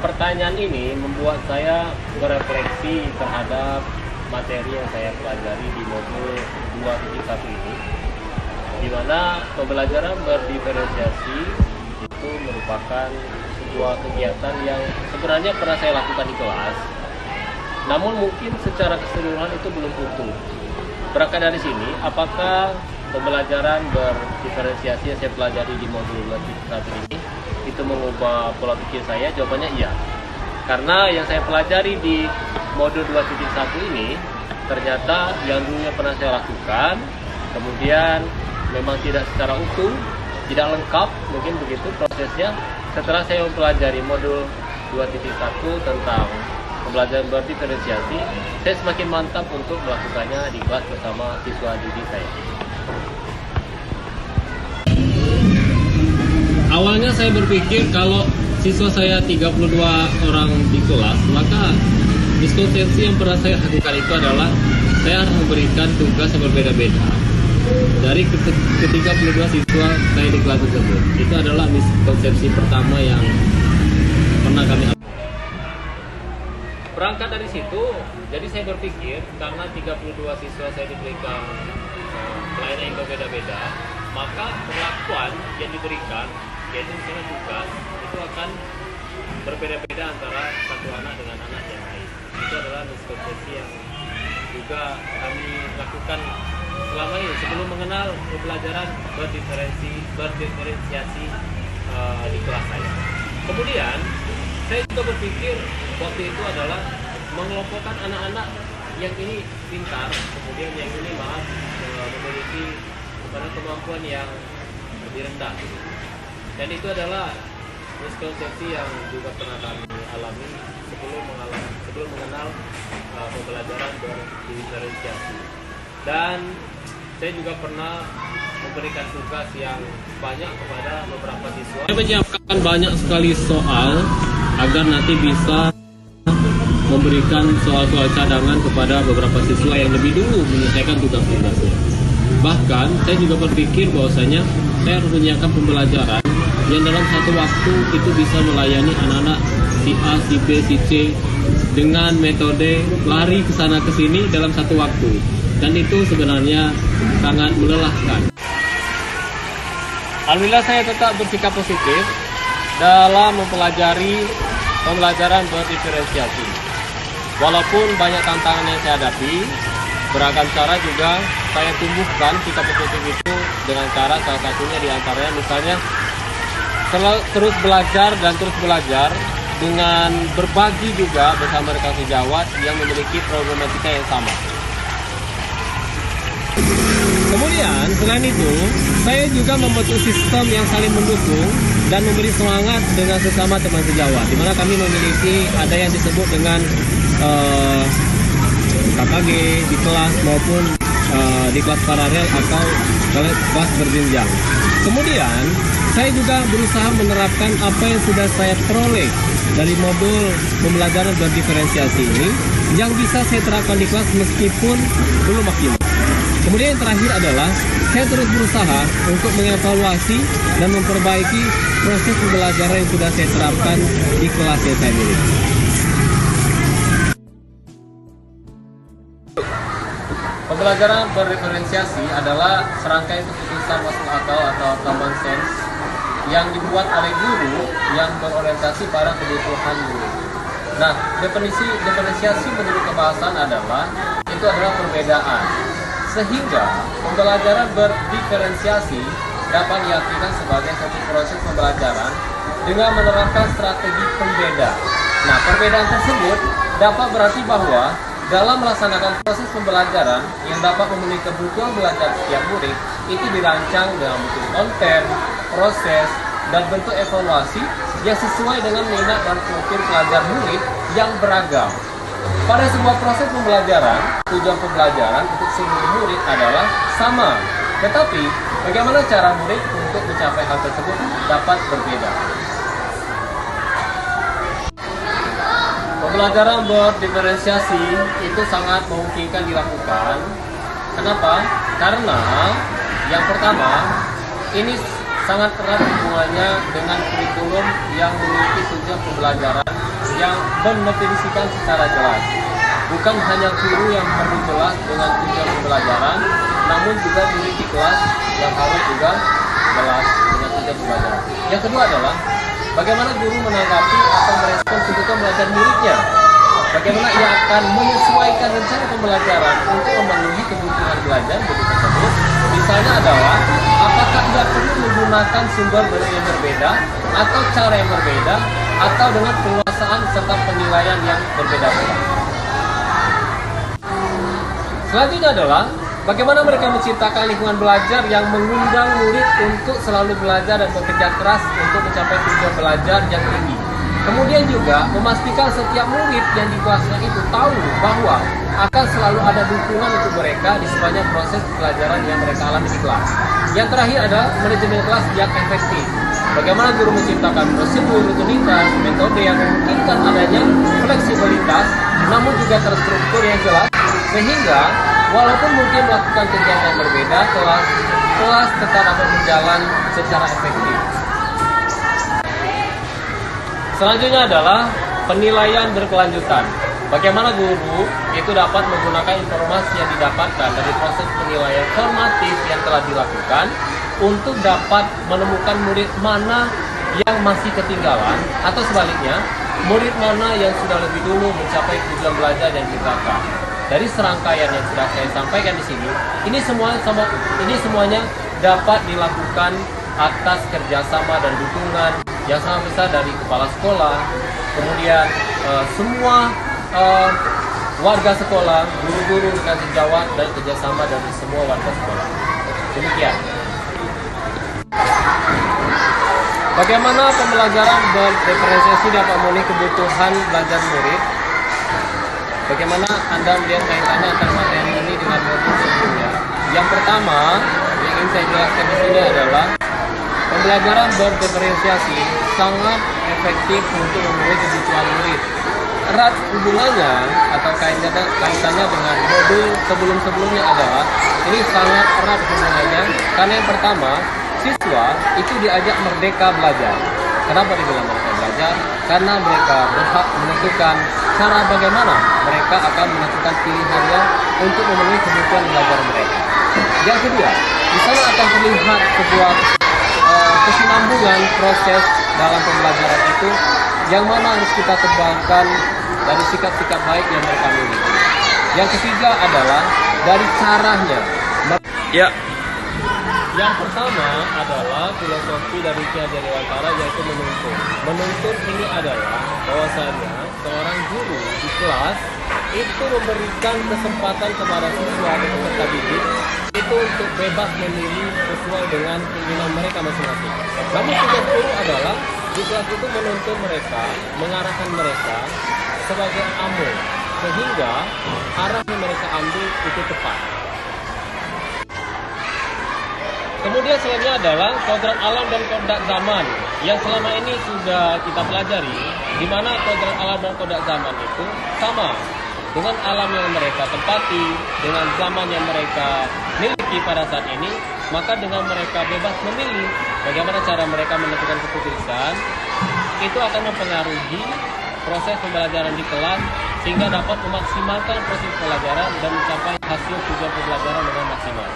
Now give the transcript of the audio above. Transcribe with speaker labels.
Speaker 1: Pertanyaan ini membuat saya berefleksi terhadap materi yang saya pelajari di modul 2.1 ini, di mana pembelajaran berdiferensiasi itu merupakan sebuah kegiatan yang sebenarnya pernah saya lakukan di kelas, namun mungkin secara keseluruhan itu belum utuh. Berangkat dari sini, apakah pembelajaran berdiferensiasi yang saya pelajari di modul 2.1 ini itu mengubah pola pikir saya? Jawabannya iya. Karena yang saya pelajari di modul 2.1 ini ternyata yang dulunya pernah saya lakukan, kemudian memang tidak secara utuh, tidak lengkap, mungkin begitu prosesnya. Setelah saya mempelajari modul 2.1 tentang pembelajaran berdiferensiasi, saya semakin mantap untuk melakukannya di kelas bersama siswa didik saya. Awalnya saya berpikir kalau siswa saya 32 orang di kelas, maka miskonsepsi yang pernah saya lakukan itu adalah saya harus memberikan tugas yang berbeda-beda dari ke-32 siswa saya di kelas tersebut. Itu adalah miskonsepsi pertama yang pernah kami alami. Berangkat dari situ, jadi saya berpikir karena 32 siswa saya diberikan pelayanan yang berbeda-beda, maka perlakuan yang diberikan, yaitu misalnya tugas, itu akan berbeda-beda antara satu anak dengan anak yang lain. Itu adalah miskonsepsi yang juga kami lakukan selama ini sebelum mengenal pembelajaran berdiferensiasi di kelas saya. Kemudian saya juga berpikir waktu itu adalah mengelompokkan anak-anak yang ini pintar, kemudian yang ini memiliki kemampuan yang lebih rendah. Dan itu adalah miskonsepsi yang juga pernah kami alami sebelum mengenal pembelajaran berdiferensiasi. Dan saya juga pernah memberikan tugas yang banyak kepada beberapa siswa. Saya menyiapkan banyak sekali soal agar nanti bisa memberikan soal-soal cadangan kepada beberapa siswa yang lebih dulu menyelesaikan tugas-tugasnya. Bahkan saya juga berpikir bahwasanya saya harus menyiapkan pembelajaran yang dalam satu waktu itu bisa melayani anak-anak si A, si B, si C dengan metode lari ke sana ke sini dalam satu waktu. Dan itu sebenarnya sangat melelahkan. Alhamdulillah saya tetap bersikap positif dalam mempelajari pembelajaran berdiferensiasi. Walaupun banyak tantangan yang saya hadapi, beragam cara juga saya tumbuhkan sikap positif itu dengan cara salah satunya diantaranya misalnya terus belajar dan terus belajar dengan berbagi juga bersama rekan sejawat yang memiliki problematika yang sama. Kemudian selain itu, saya juga membentuk sistem yang saling mendukung dan memberi semangat dengan sesama teman sejawat, di mana kami memiliki ada yang disebut dengan KKG di kelas maupun di kelas paralel atau kelas berjenjang. Kemudian saya juga berusaha menerapkan apa yang sudah saya peroleh dari modul pembelajaran berdiferensiasi ini yang bisa saya terapkan di kelas meskipun belum maksimal. Kemudian yang terakhir adalah saya terus berusaha untuk mengevaluasi dan memperbaiki proses pembelajaran yang sudah saya terapkan di kelas yang saya miliki. Pembelajaran berdiferensiasi adalah serangkaian keputusan masuk akal atau common sense yang dibuat oleh guru yang berorientasi pada kebutuhan guru. Nah, diferensiasi menurut kebahasan itu adalah perbedaan. Sehingga pembelajaran berdiferensiasi dapat diartikan sebagai satu proses pembelajaran dengan menerapkan strategi pembeda. Nah, perbedaan tersebut dapat berarti bahwa dalam melaksanakan proses pembelajaran yang dapat memenuhi kebutuhan belajar setiap murid, itu dirancang dengan bentuk konten, proses, dan bentuk evaluasi yang sesuai dengan minat dan profil pelajar murid yang beragam. Pada sebuah proses pembelajaran, tujuan pembelajaran untuk seluruh murid adalah sama. Tetapi, bagaimana cara murid untuk mencapai hal tersebut dapat berbeda. Pembelajaran berdiferensiasi itu sangat memungkinkan dilakukan. Kenapa? Karena yang pertama, ini sangat erat hubungannya dengan kurikulum yang memiliki tujuan pembelajaran yang mendefinisikan secara jelas. Bukan hanya guru yang perlu jelas dengan tujuan pembelajaran, namun juga murid di kelas yang harus juga jelas dengan tujuan pembelajaran. Yang kedua adalah bagaimana guru menanggapi atau merespon kebutuhan belajar muridnya. Bagaimana ia akan menyesuaikan rencana pembelajaran untuk memenuhi kebutuhan belajar murid tersebut. Misalnya adalah apakah ia perlu menggunakan sumber yang berbeda atau cara yang berbeda atau dengan penguasaan serta penilaian yang berbeda-beda. Selanjutnya adalah bagaimana mereka menciptakan lingkungan belajar yang mengundang murid untuk selalu belajar dan bekerja keras untuk mencapai tujuan belajar yang tinggi. Kemudian juga memastikan setiap murid yang di kelasnya itu tahu bahwa akan selalu ada dukungan untuk mereka di sepanjang proses pelajaran yang mereka alami di kelas. Yang terakhir adalah manajemen kelas yang efektif. Bagaimana guru menciptakan prosedur, rutinitas, metode yang memungkinkan adanya fleksibilitas, namun juga terstruktur yang jelas, sehingga walaupun mungkin melakukan kegiatan berbeda, kelas tetap dapat berjalan secara efektif. Selanjutnya adalah penilaian berkelanjutan. Bagaimana guru itu dapat menggunakan informasi yang didapatkan dari proses penilaian formatif yang telah dilakukan untuk dapat menemukan murid mana yang masih ketinggalan atau sebaliknya, murid mana yang sudah lebih dulu mencapai tujuan belajar yang ditetapkan. Dari serangkaian yang sudah saya sampaikan di sini, ini semuanya dapat dilakukan atas kerjasama dan dukungan yang sangat besar dari kepala sekolah, kemudian semua warga sekolah, guru-guru, rekan sejawat, dan kerjasama dari semua warga sekolah. Demikian. Bagaimana pembelajaran berdiferensiasi dapat memenuhi kebutuhan belajar murid? Bagaimana Anda melihat kaitannya antara materi ini dengan modul sebelumnya? Yang pertama, yang ingin saya jelaskan di sini adalah pembelajaran berdiferensiasi sangat efektif untuk memenuhi kebutuhan murid. Erat hubungannya atau kaitannya dengan modul sebelum-sebelumnya adalah ini sangat erat hubungannya karena yang pertama, siswa itu diajak merdeka belajar. Kenapa dibilang merdeka belajar? Karena mereka berhak menentukan cara bagaimana mereka akan menentukan pilihannya untuk memenuhi kebutuhan belajar mereka. Yang kedua, di sana akan terlihat sebuah kesinambungan proses dalam pembelajaran itu yang mana harus kita kembangkan dari sikap-sikap baik yang mereka miliki. Yang ketiga adalah dari caranya. Ya. Yang pertama adalah filosofi dari Ki Hajar Dewantara, yaitu menuntut. Menuntut ini adalah bahwasanya seorang guru di kelas itu memberikan kesempatan kepada siswa atau peserta didik itu untuk bebas memilih sesuai dengan keinginan mereka masing-masing. Namun tugas guru adalah di kelas itu menuntun mereka, mengarahkan mereka sebagai amil, sehingga arah yang mereka ambil itu tepat. Kemudian selanjutnya adalah kodrat alam dan kodrat zaman yang selama ini sudah kita pelajari, di mana kodrat alam dan kodrat zaman itu sama dengan alam yang mereka tempati, dengan zaman yang mereka miliki pada saat ini, maka dengan mereka bebas memilih bagaimana cara mereka menentukan keputusan, itu akan mempengaruhi proses pembelajaran di kelas sehingga dapat memaksimalkan proses pembelajaran dan mencapai hasil tujuan pembelajaran dengan maksimal.